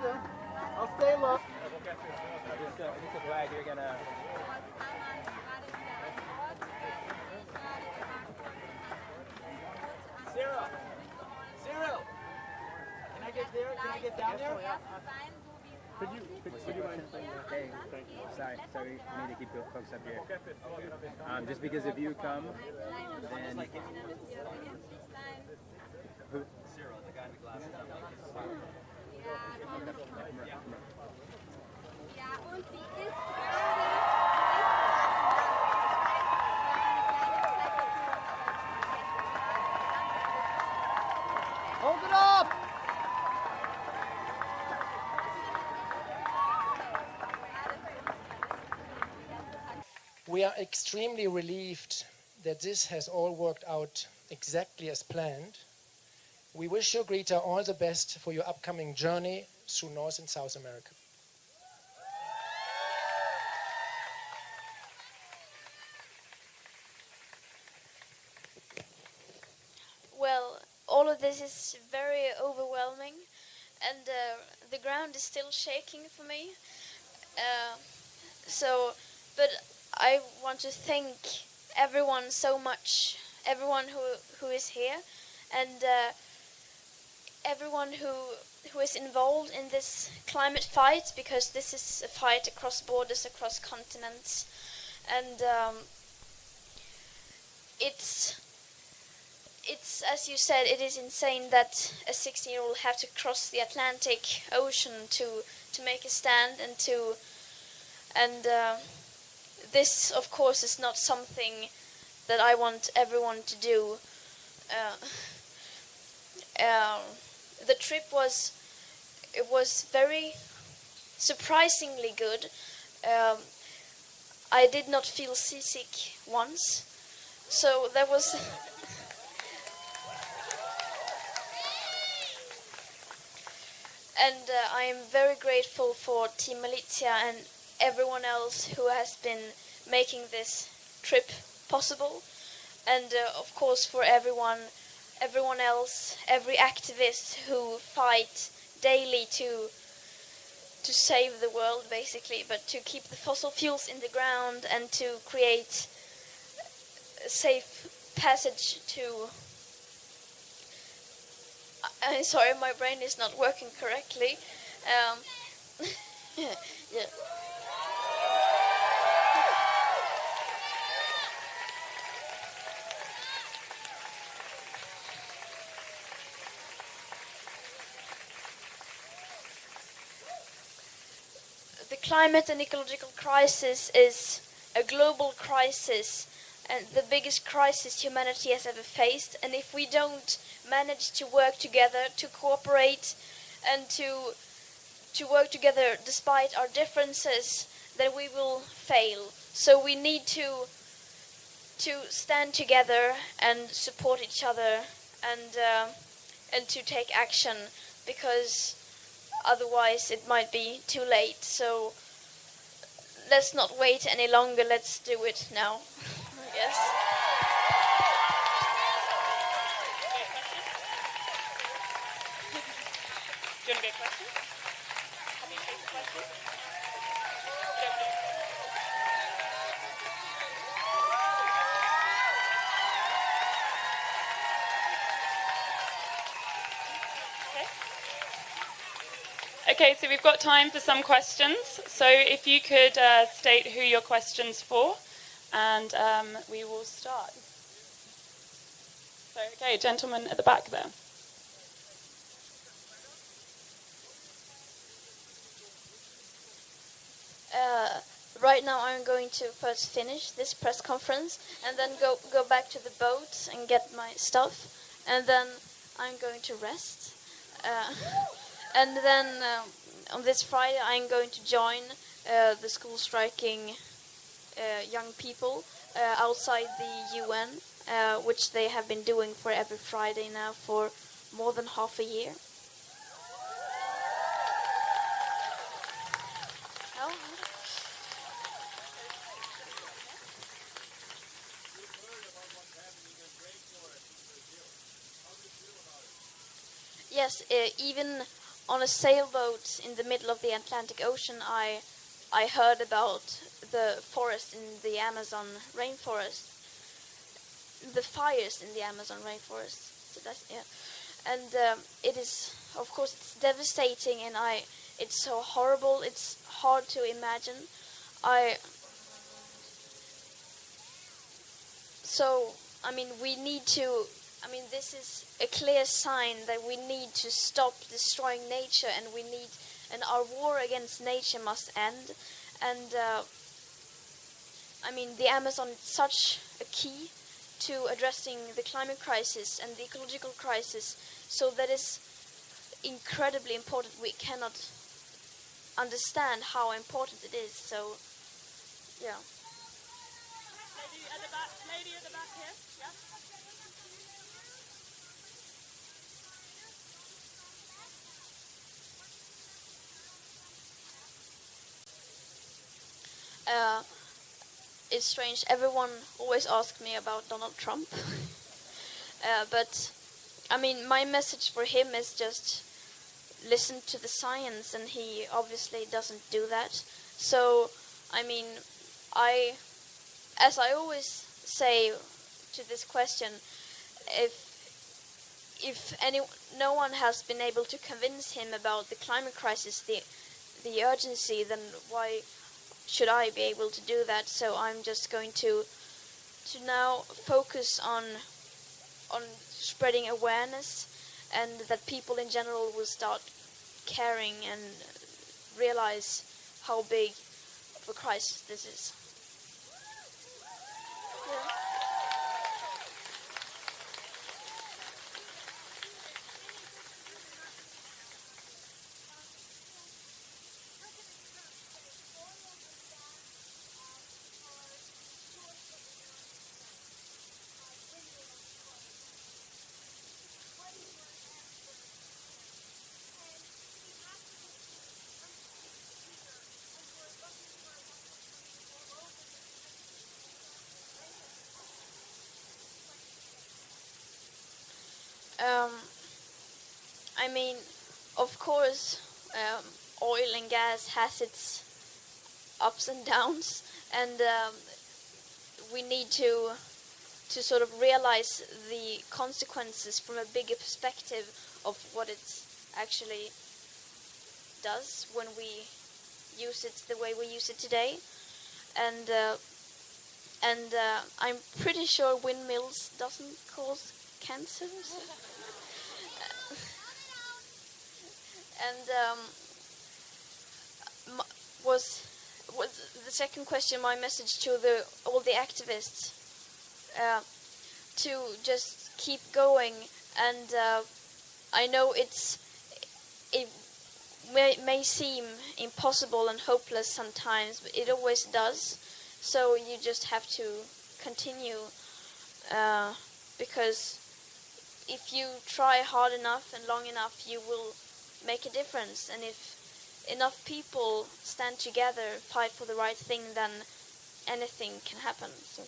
I'll stay low. This flag, you're gonna. Cyril! Can I get there? Can I get down there? Could you mind saying that? Hey, sorry, we need to keep the folks up here. Just because if you come, then... Who? Cyril, the guy in the glasses. Hold it up! We are extremely relieved that this has all worked out exactly as planned. We wish you, Greta, all the best for your upcoming journey through North and South America. Well, all of this is very overwhelming, and the ground is still shaking for me. But I want to thank everyone so much, everyone who is here, and everyone who is involved in this climate fight, because this is a fight across borders, across continents, and it's as you said, it is insane that a 16-year-old have to cross the Atlantic Ocean to make a stand and this, of course, is not something that I want everyone to do. The trip was very surprisingly good. I did not feel seasick once, so there was. And I am very grateful for Team Militia and everyone else who has been making this trip possible, and of course for everyone else, every activist who fight daily to save the world, basically, but to keep the fossil fuels in the ground and to create a safe passage to. I'm sorry, my brain is not working correctly. Yeah. The climate and ecological crisis is a global crisis and the biggest crisis humanity has ever faced, and if we don't manage to work together, to cooperate and to work together despite our differences, then we will fail. So we need to stand together and support each other and to take action, because otherwise it might be too late. So let's not wait any longer, let's do it now. Yes. Do you want to get questions? Have you taken questions? Okay, so we've got time for some questions. So if you could state who your question's for, and we will start. So, okay, gentleman at the back there. Right now I'm going to first finish this press conference and then go back to the boat and get my stuff, and then I'm going to rest. And then on this Friday I'm going to join the school striking young people outside the UN, which they have been doing for every Friday now for more than half a year. Yes, even on a sailboat in the middle of the Atlantic Ocean, I heard about the forest in the Amazon rainforest, the fires in the Amazon rainforest. So that's, yeah, and it is, of course, it's devastating, and it's so horrible. It's hard to imagine. So I mean, we need to. I mean, this is a clear sign that we need to stop destroying nature, and our war against nature must end. And I mean, the Amazon is such a key to addressing the climate crisis and the ecological crisis. So that is incredibly important. We cannot understand how important it is. So, yeah. Lady at the back here. Yeah. It's strange. Everyone always asks me about Donald Trump. But, I mean, my message for him is just listen to the science, and he obviously doesn't do that. So, I mean, as I always say to this question, if no one has been able to convince him about the climate crisis, the urgency, then why should I be able to do that? So I'm just going to now focus on spreading awareness, and that people in general will start caring and realize how big of a crisis this is. Yeah. I mean, of course, oil and gas has its ups and downs, and we need to sort of realize the consequences from a bigger perspective of what it actually does when we use it the way we use it today. And I'm pretty sure windmills doesn't cause cancer. And was the second question my message to all the activists, to just keep going. And I know it may seem impossible and hopeless sometimes, but it always does. So you just have to continue, because if you try hard enough and long enough, you will make a difference. And if enough people stand together, fight for the right thing, then anything can happen. So.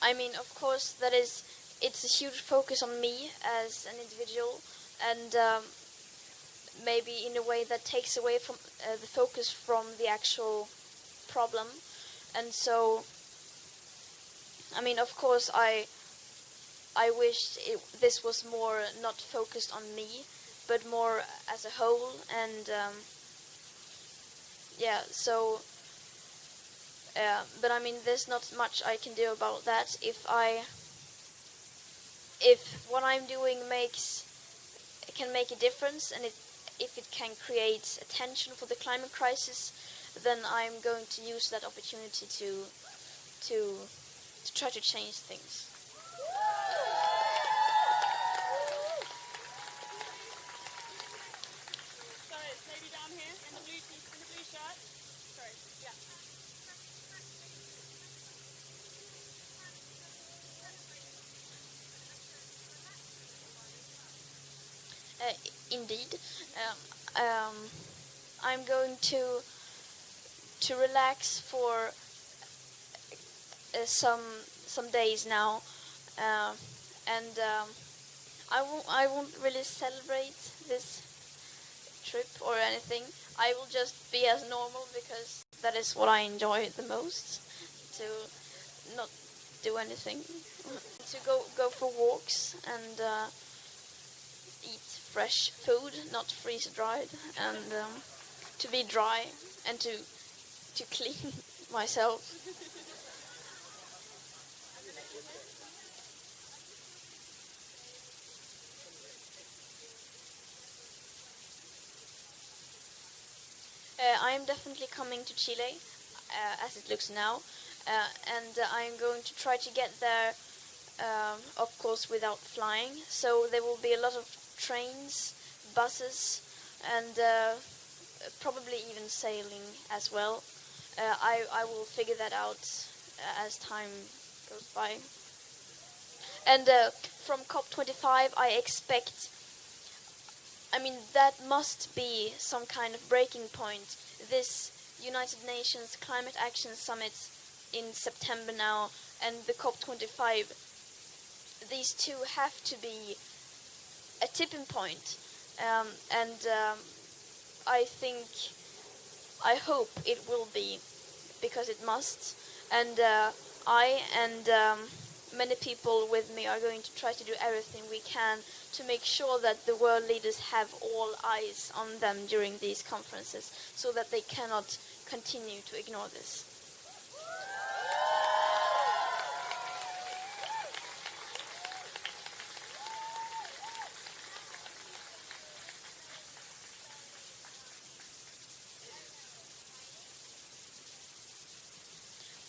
I mean, of course, it's a huge focus on me as an individual, and maybe in a way that takes away from the focus from the actual problem. And so, I mean, of course, I wish this was more not focused on me, but more as a whole. And yeah, so. But I mean, there's not much I can do about that. If what I'm doing can make a difference, and if it can create attention for the climate crisis, then I'm going to use that opportunity to try to change things. Sorry, lady down here in the blue shirt. Sorry, yeah. Indeed. I'm going to relax for some days now, and I won't really celebrate this trip or anything. I will just be as normal because that is what I enjoy the most. To not do anything, to go for walks and eat fresh food, not freeze dried, and to be dry and to clean myself. I am definitely coming to Chile, as it looks now, and I am going to try to get there, of course, without flying. So there will be a lot of trains, buses, and probably even sailing as well. I will figure that out as time goes by. And from COP25, I expect, that must be some kind of breaking point. This United Nations Climate Action Summit in September now, and the COP25, these two have to be a tipping point. I hope it will be, because it must. And I and many people with me are going to try to do everything we can to make sure that the world leaders have all eyes on them during these conferences, so that they cannot continue to ignore this.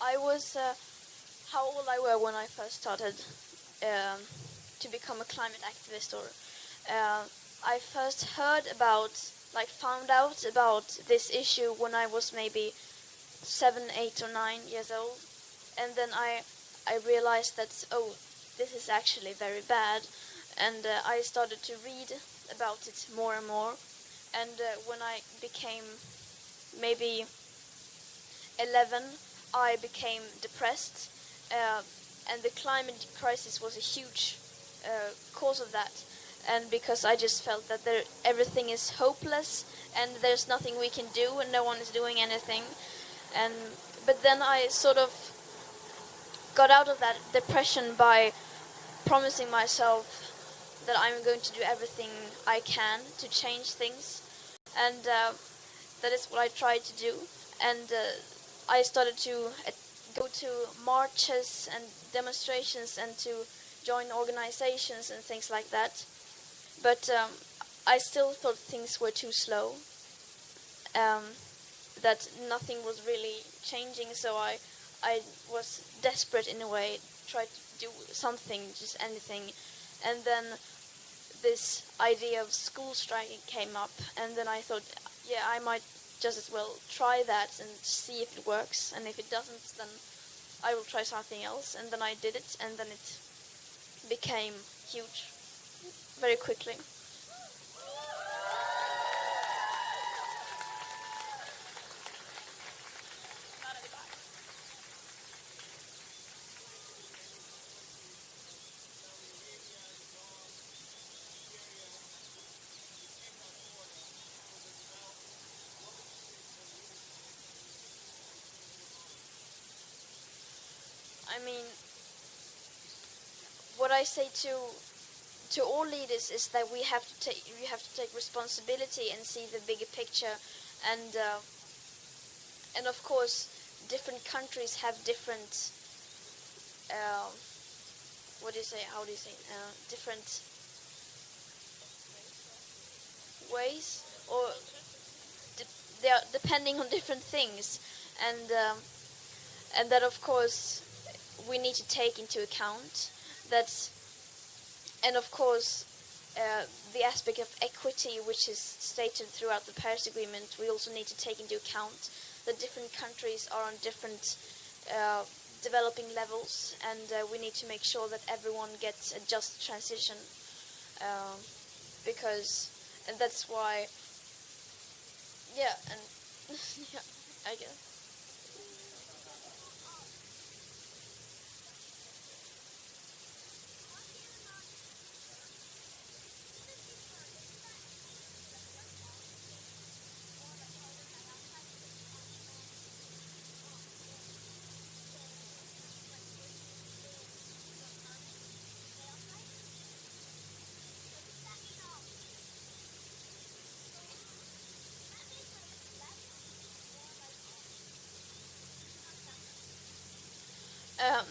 I was how old I were when I first started to become a climate activist, or I first found out about this issue when I was maybe 7, 8 or 9 years old, and then I realized that, this is actually very bad, and I started to read about it more and more, and when I became maybe 11, I became depressed, and the climate crisis was a huge cause of that. And because I just felt that everything is hopeless and there's nothing we can do and no one is doing anything. But then I sort of got out of that depression by promising myself that I'm going to do everything I can to change things. And that is what I tried to do. And I started to go to marches and demonstrations and to join organizations and things like that. But I still thought things were too slow, that nothing was really changing, so I was desperate in a way, tried to do something, just anything. And then this idea of school striking came up, and then I thought, yeah, I might just as well try that and see if it works, and if it doesn't, then I will try something else. And then I did it, and then it became huge very quickly. What I say to all leaders is that we have to take responsibility and see the bigger picture, and of course different countries have different different ways, or they are depending on different things, and that of course we need to take into account that. And of course, the aspect of equity, which is stated throughout the Paris Agreement, we also need to take into account that different countries are on different developing levels, and we need to make sure that everyone gets a just transition. and that's why, yeah, and yeah, I guess.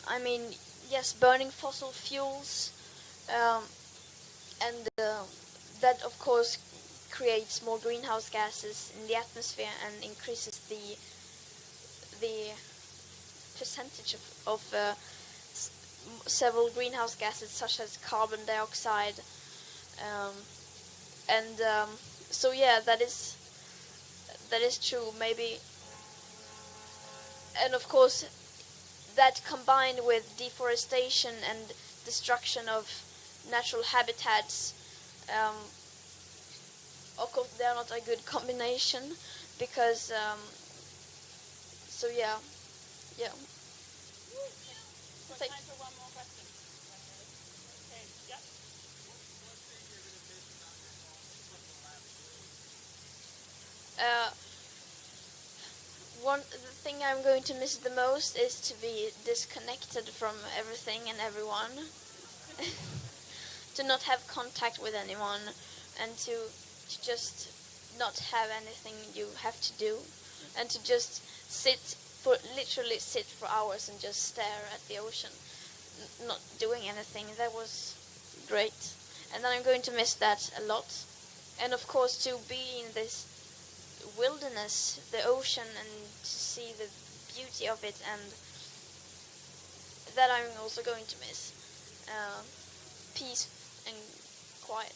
I mean, yes, burning fossil fuels, um, and that of course creates more greenhouse gases in the atmosphere and increases the percentage of several greenhouse gases such as carbon dioxide, um, and so yeah, that is true. Maybe, and of course that combined with deforestation and destruction of natural habitats, of course they are not a good combination because so yeah. Time for one more question. Okay, yep. The thing I'm going to miss the most is to be disconnected from everything and everyone. To not have contact with anyone, and to just not have anything you have to do, and to just literally sit for hours and just stare at the ocean, not doing anything. That was great, and then I'm going to miss that a lot. And of course, to be in this wilderness, the ocean, and to see the beauty of it, and that I'm also going to miss. Peace and quiet.